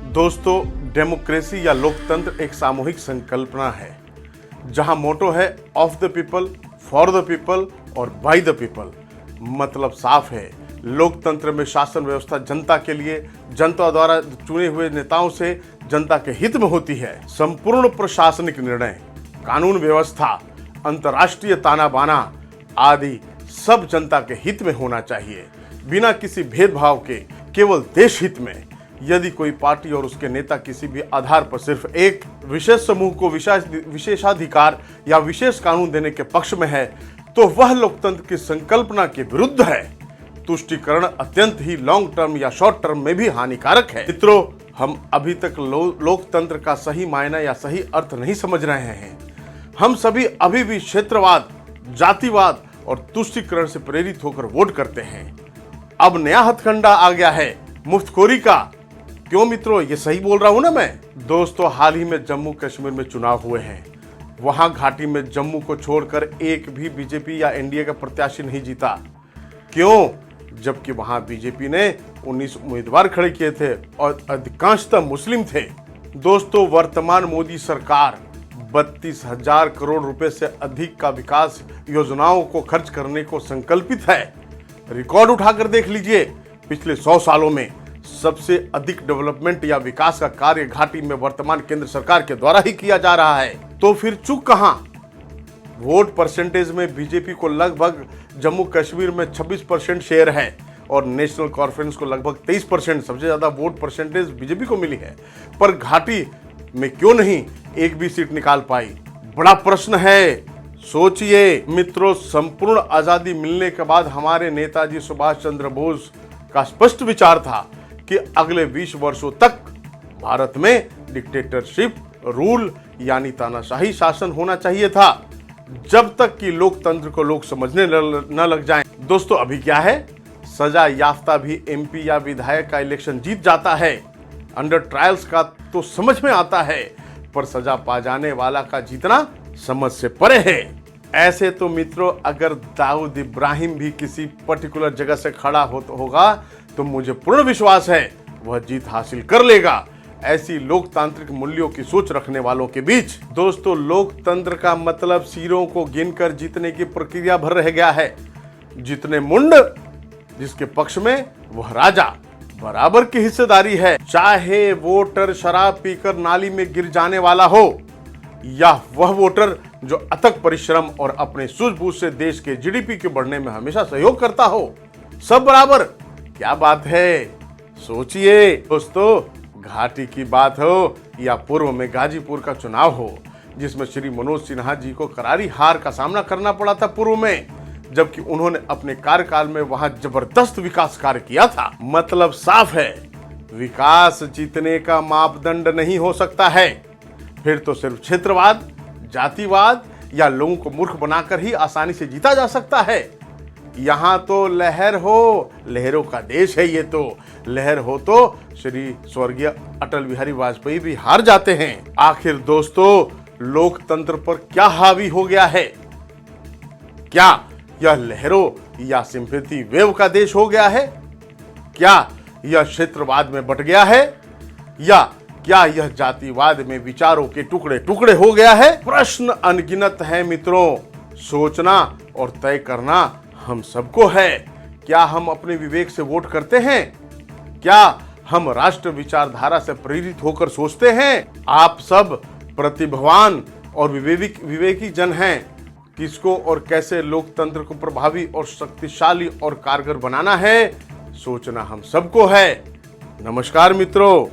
दोस्तों, डेमोक्रेसी या लोकतंत्र एक सामूहिक संकल्पना है जहां मोटो है of the people, for the people और बाय द पीपल। मतलब साफ है, लोकतंत्र में शासन व्यवस्था जनता के लिए, जनता द्वारा चुने हुए नेताओं से जनता के हित में होती है। संपूर्ण प्रशासनिक निर्णय, कानून व्यवस्था, अंतर्राष्ट्रीय ताना बाना आदि सब जनता के हित में होना चाहिए, बिना किसी भेदभाव के, केवल देश हित में। यदि कोई पार्टी और उसके नेता किसी भी आधार पर सिर्फ एक विशेष समूह को विशेषाधिकार या विशेष कानून देने के पक्ष में है, तो वह लोकतंत्र की संकल्पना के विरुद्ध है। तुष्टीकरण अत्यंत ही लॉन्ग टर्म या शॉर्ट टर्म में भी हानिकारक है। मित्रों, हम अभी तक लोकतंत्र का सही मायना या सही अर्थ नहीं समझ रहे हैं। हम सभी अभी भी क्षेत्रवाद, जातिवाद और तुष्टीकरण से प्रेरित होकर वोट करते हैं। अब नया हथकंडा आ गया है, मुफ्तखोरी का। क्यों मित्रों, ये सही बोल रहा हूं ना मैं? दोस्तों, हाल ही में जम्मू कश्मीर में चुनाव हुए हैं। वहां घाटी में जम्मू को छोड़कर एक भी बीजेपी या एनडीए का प्रत्याशी नहीं जीता। क्यों? जबकि वहां बीजेपी ने 19 उम्मीदवार खड़े किए थे और अधिकांशतः मुस्लिम थे। दोस्तों, वर्तमान मोदी सरकार 32,000 करोड़ रुपए से अधिक का विकास योजनाओं को खर्च करने को संकल्पित है। रिकॉर्ड उठाकर देख लीजिए, पिछले 100 सालों में सबसे अधिक डेवलपमेंट या विकास का कार्य घाटी में वर्तमान केंद्र सरकार के द्वारा ही किया जा रहा है। तो फिर चूक कहां? वोट परसेंटेज में बीजेपी को लगभग जम्मू कश्मीर में 26% शेयर है और नेशनल कॉन्फ्रेंस को लगभग 23%, सबसे ज्यादा वोट परसेंटेज बीजेपी को मिली है। पर घाटी में क्यों नहीं एक भी सीट निकाल पाई? बड़ा प्रश्न है। सोचिए मित्रों, संपूर्ण आजादी मिलने के बाद हमारे नेताजी सुभाष चंद्र बोस का स्पष्ट विचार था कि अगले 20 वर्षों तक भारत में डिक्टेटरशिप रूल यानी तानाशाही शासन होना चाहिए था, जब तक कि लोकतंत्र को लोग समझने न लग जाएं। दोस्तों, अभी क्या है? सजा याफ्ता भी एमपी या विधायक का इलेक्शन जीत जाता है। अंडर ट्रायल्स का तो समझ में आता है, पर सजा पा जाने वाला का जीतना समझ से परे है। ऐसे तो मित्रों, अगर दाऊद इब्राहिम भी किसी पर्टिकुलर जगह से खड़ा होगा तो मुझे पूर्ण विश्वास है वह जीत हासिल कर लेगा। ऐसी लोकतांत्रिक मूल्यों की सोच रखने वालों के बीच दोस्तों, लोकतंत्र का मतलब सिरों को गिनकर जीतने की प्रक्रिया भर रह गया है। जितने मुंड जिसके पक्ष में वह राजा, बराबर की हिस्सेदारी है। चाहे वोटर शराब पीकर नाली में गिर जाने वाला हो या वह वोटर जो अथक परिश्रम और अपने सूझबूझ से देश के जीडीपी के बढ़ने में हमेशा सहयोग करता हो, सब बराबर। क्या बात है? सोचिए दोस्तों, घाटी की बात हो या पूर्व में गाजीपुर का चुनाव हो, जिसमें श्री मनोज सिन्हा जी को करारी हार का सामना करना पड़ा था पूर्व में, जबकि उन्होंने अपने कार्यकाल में वहां जबरदस्त विकास कार्य किया था। मतलब साफ है, विकास जीतने का मापदंड नहीं हो सकता है। फिर तो सिर्फ क्षेत्रवाद, जातिवाद या लोगों को मूर्ख बनाकर ही आसानी से जीता जा सकता है। यहां तो लहर हो, लहरों का देश है ये तो। लहर हो तो श्री स्वर्गीय अटल बिहारी वाजपेयी भी हार जाते हैं। आखिर दोस्तों, लोकतंत्र पर क्या हावी हो गया है? क्या यह लहरों या सिंपैथी वेव का देश हो गया है? क्या यह क्षेत्रवाद में बट गया है? या क्या यह जातिवाद में विचारों के टुकड़े टुकड़े हो गया है? प्रश्न अनगिनत है मित्रों। सोचना और तय करना हम सबको है। क्या हम अपने विवेक से वोट करते हैं? क्या हम राष्ट्र विचारधारा से प्रेरित होकर सोचते हैं? आप सब प्रतिभावान और विवेकी जन हैं। किसको और कैसे लोकतंत्र को प्रभावी और शक्तिशाली और कारगर बनाना है, सोचना हम सबको है। नमस्कार मित्रों।